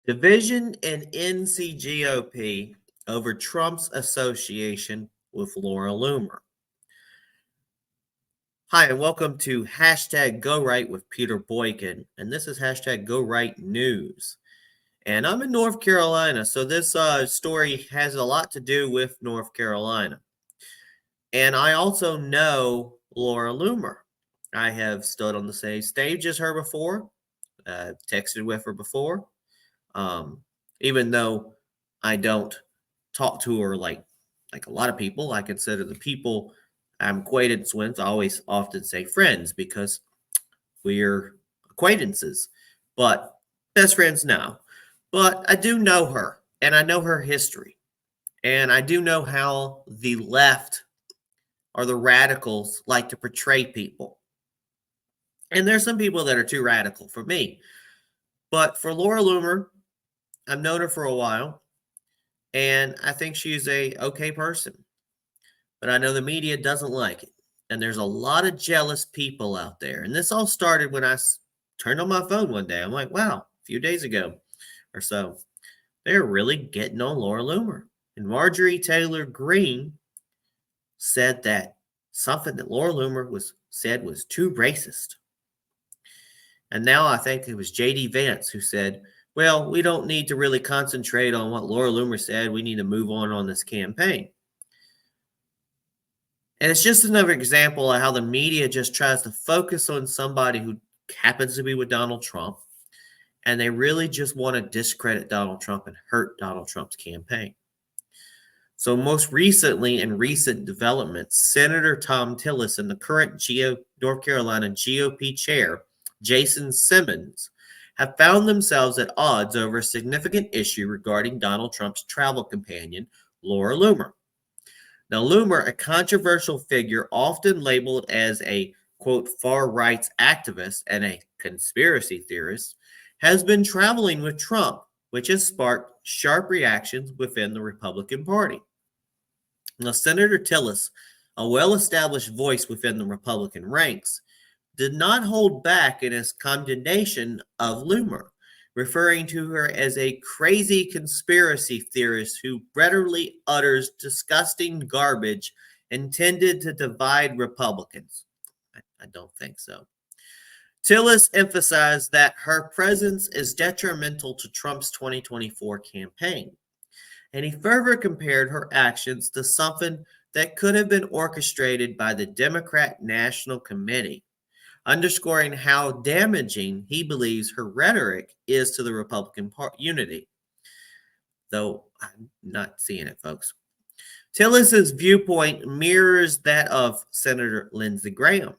Division in NCGOP over Trump's association with Laura Loomer. Hi, and welcome to hashtag Go Right with Peter Boykin, and this is hashtag Go Right News. And I'm in North Carolina, so this story has a lot to do with North Carolina. And I also know Laura Loomer. I have stood on the same stage as her before, texted with her before. Even though I don't talk to her like a lot of people, I consider the people I'm acquaintance with. I always often say friends because we're acquaintances, but best friends now. But I do know her, and I know her history, and I do know how the left or the radicals like to portray people. And there's some people that are too radical for me. But for Laura Loomer, I've known her for a while, and I think she's a okay person. But I know the media doesn't like it. And there's a lot of jealous people out there. And this all started when I turned on my phone one day. I'm like, wow, a few days ago or so, they're really getting on Laura Loomer. And Marjorie Taylor Greene said that something that Laura Loomer said was too racist. And now I think it was J.D. Vance who said, well, we don't need to really concentrate on what Laura Loomer said. We need to move on this campaign. And it's just another example of how the media just tries to focus on somebody who happens to be with Donald Trump. And they really just want to discredit Donald Trump and hurt Donald Trump's campaign. So most recently, in recent developments, Senator Thom Tillis and the current North Carolina GOP chair, Jason Simmons, have found themselves at odds over a significant issue regarding Donald Trump's travel companion, Laura Loomer. Now, Loomer, a controversial figure often labeled as a, quote, far rights activist and a conspiracy theorist, has been traveling with Trump, which has sparked sharp reactions within the Republican Party. Now, Senator Tillis, a well-established voice within the Republican ranks, did not hold back in his condemnation of Loomer, referring to her as a crazy conspiracy theorist who readily utters disgusting garbage intended to divide Republicans. I don't think so. Tillis emphasized that her presence is detrimental to Trump's 2024 campaign, and he further compared her actions to something that could have been orchestrated by the Democrat National Committee, underscoring how damaging he believes her rhetoric is to the Republican unity. Though I'm not seeing it, folks. Tillis's viewpoint mirrors that of Senator Lindsey Graham,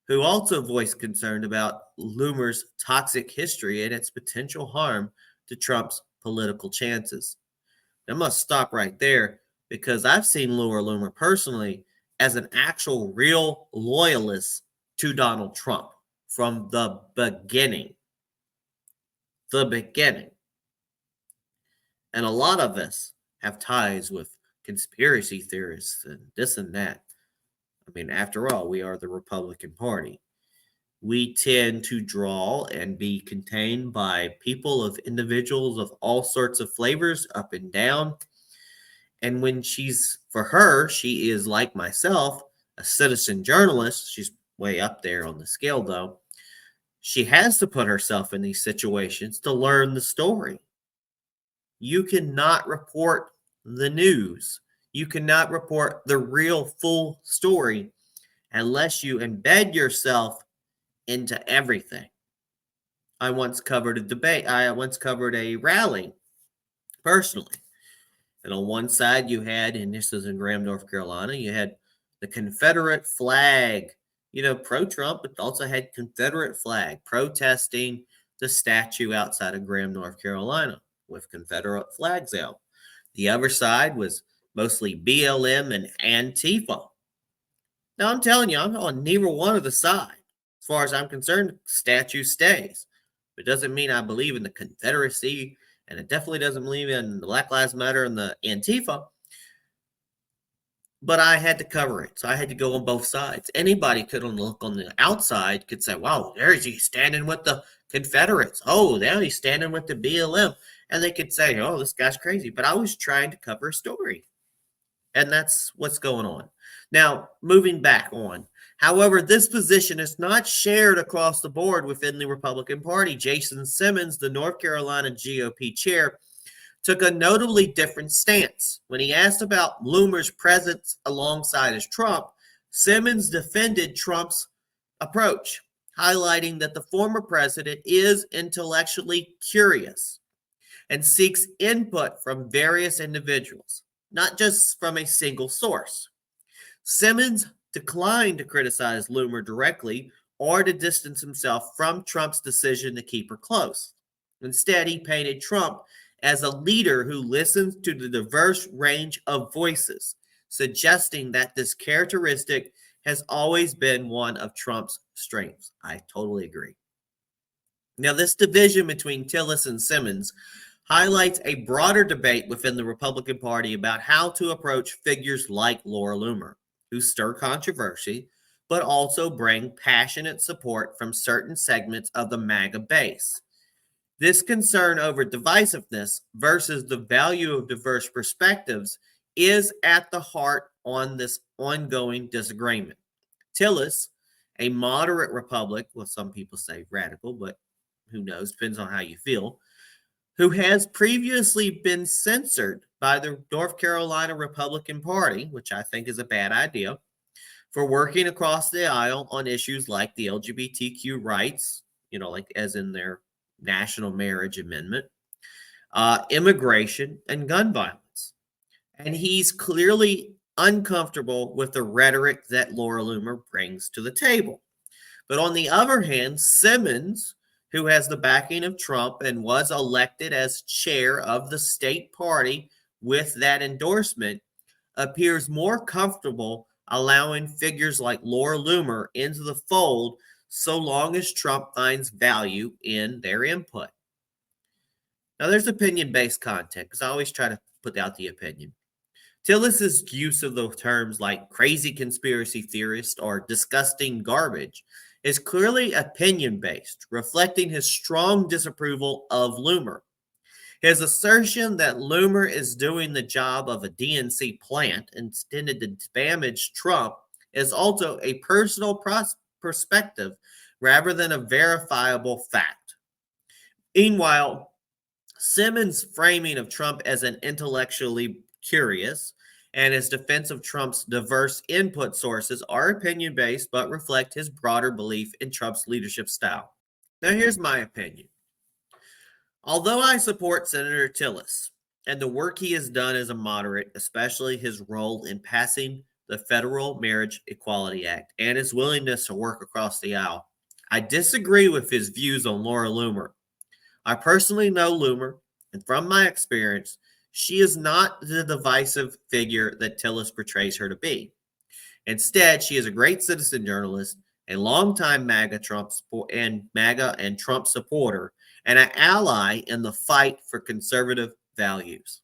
who also voiced concern about Loomer's toxic history and its potential harm to Trump's political chances. I must stop right there because I've seen Laura Loomer personally as an actual real loyalist to Donald Trump from the beginning. The beginning. And a lot of us have ties with conspiracy theorists and this and that. I mean, after all, we are the Republican Party. We tend to draw and be contained by individuals of all sorts of flavors, up and down. And when for her, she is like myself, a citizen journalist. She's way up there on the scale, though. She has to put herself in these situations to learn the story. You cannot report the news. You cannot report the real full story unless you embed yourself into everything. I once covered a debate. I once covered a rally personally. And on one side you had, and this was in Graham, North Carolina, you had the Confederate flag, pro-Trump, but also had Confederate flag protesting the statue outside of Graham, North Carolina with Confederate flags out. The other side was mostly BLM and Antifa. Now, I'm telling you, I'm on neither one of the side. As far as I'm concerned, the statue stays. It doesn't mean I believe in the Confederacy, and it definitely doesn't believe in the Black Lives Matter and the Antifa. but I had to cover it. So I had to go on both sides. Anybody could look on the outside, could say, wow, there's he standing with the Confederates. Oh, now he's standing with the BLM. And they could say, oh, this guy's crazy. But I was trying to cover a story. And that's what's going on. Now, moving back on. However, this position is not shared across the board within the Republican Party. Jason Simmons, the North Carolina GOP chair, took a notably different stance. When he asked about Loomer's presence alongside as Trump, Simmons defended Trump's approach, highlighting that the former president is intellectually curious and seeks input from various individuals, not just from a single source. Simmons declined to criticize Loomer directly or to distance himself from Trump's decision to keep her close. Instead, he painted Trump as a leader who listens to the diverse range of voices, suggesting that this characteristic has always been one of Trump's strengths. I totally agree. Now, this division between Tillis and Simmons highlights a broader debate within the Republican Party about how to approach figures like Laura Loomer, who stir controversy, but also bring passionate support from certain segments of the MAGA base. This concern over divisiveness versus the value of diverse perspectives is at the heart on this ongoing disagreement. Tillis, a moderate Republican, well, some people say radical, but who knows, depends on how you feel, who has previously been censored by the North Carolina Republican Party, which I think is a bad idea, for working across the aisle on issues like the LGBTQ rights, like as in their national marriage amendment, immigration, and gun violence. And he's clearly uncomfortable with the rhetoric that Laura Loomer brings to the table. But on the other hand, Simmons, who has the backing of Trump and was elected as chair of the state party with that endorsement, appears more comfortable allowing figures like Laura Loomer into the fold so long as Trump finds value in their input. Now, there's opinion-based content, because I always try to put out the opinion. Tillis's use of the terms like crazy conspiracy theorist or disgusting garbage is clearly opinion-based, reflecting his strong disapproval of Loomer. His assertion that Loomer is doing the job of a DNC plant intended to damage Trump is also a personal perspective rather than a verifiable fact. Meanwhile, Simmons' framing of Trump as an intellectually curious and his defense of Trump's diverse input sources are opinion-based but reflect his broader belief in Trump's leadership style. Now, here's my opinion. Although I support Senator Tillis and the work he has done as a moderate, especially his role in passing the Federal Marriage Equality Act and his willingness to work across the aisle, I disagree with his views on Laura Loomer. I personally know Loomer, and from my experience, she is not the divisive figure that Tillis portrays her to be. Instead, she is a great citizen journalist, a longtime MAGA and Trump supporter, and an ally in the fight for conservative values.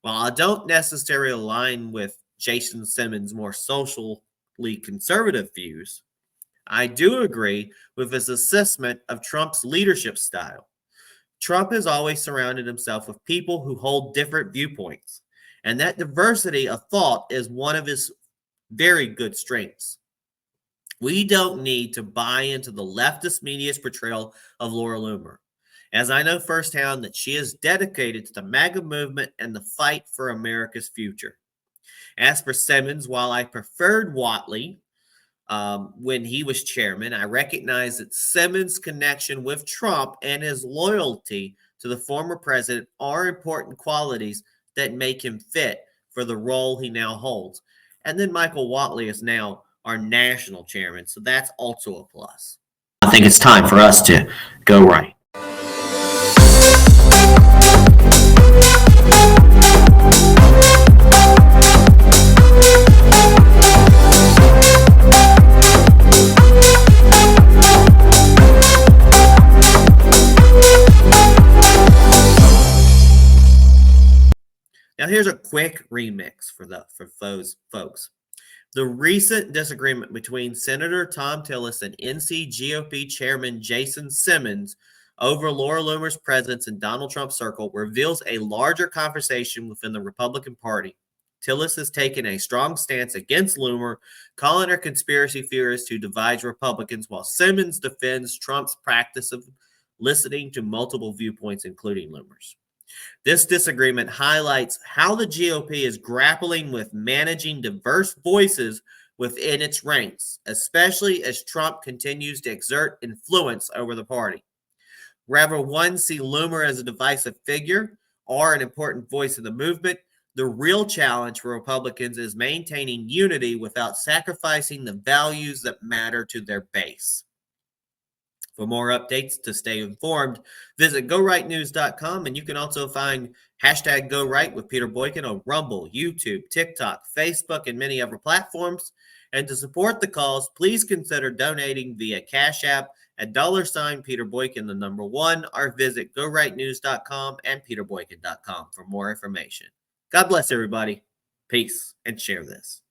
While I don't necessarily align with Jason Simmons' more socially conservative views, I do agree with his assessment of Trump's leadership style. Trump has always surrounded himself with people who hold different viewpoints, and that diversity of thought is one of his very good strengths. We don't need to buy into the leftist media's portrayal of Laura Loomer, as I know firsthand that she is dedicated to the MAGA movement and the fight for America's future. As for Simmons, while I preferred Whatley when he was chairman, I recognize that Simmons' connection with Trump and his loyalty to the former president are important qualities that make him fit for the role he now holds. And then Michael Whatley is now our national chairman, so that's also a plus. I think it's time for us to go right. Now, here's a quick remix for those folks. The recent disagreement between Senator Tom Tillis and NC GOP Chairman Jason Simmons over Laura Loomer's presence in Donald Trump's circle reveals a larger conversation within the Republican Party. Tillis has taken a strong stance against Loomer, calling her conspiracy theorist who divides Republicans, while Simmons defends Trump's practice of listening to multiple viewpoints, including Loomer's. This disagreement highlights how the GOP is grappling with managing diverse voices within its ranks, especially as Trump continues to exert influence over the party. Wherever one see Loomer as a divisive figure or an important voice of the movement, the real challenge for Republicans is maintaining unity without sacrificing the values that matter to their base. For more updates to stay informed, visit GoRightNews.com, and you can also find hashtag GoRight with Peter Boykin on Rumble, YouTube, TikTok, Facebook, and many other platforms. And to support the cause, please consider donating via Cash App at $ Peter Boykin, the number 1, or visit GoRightNews.com and PeterBoykin.com for more information. God bless everybody. Peace, and share this.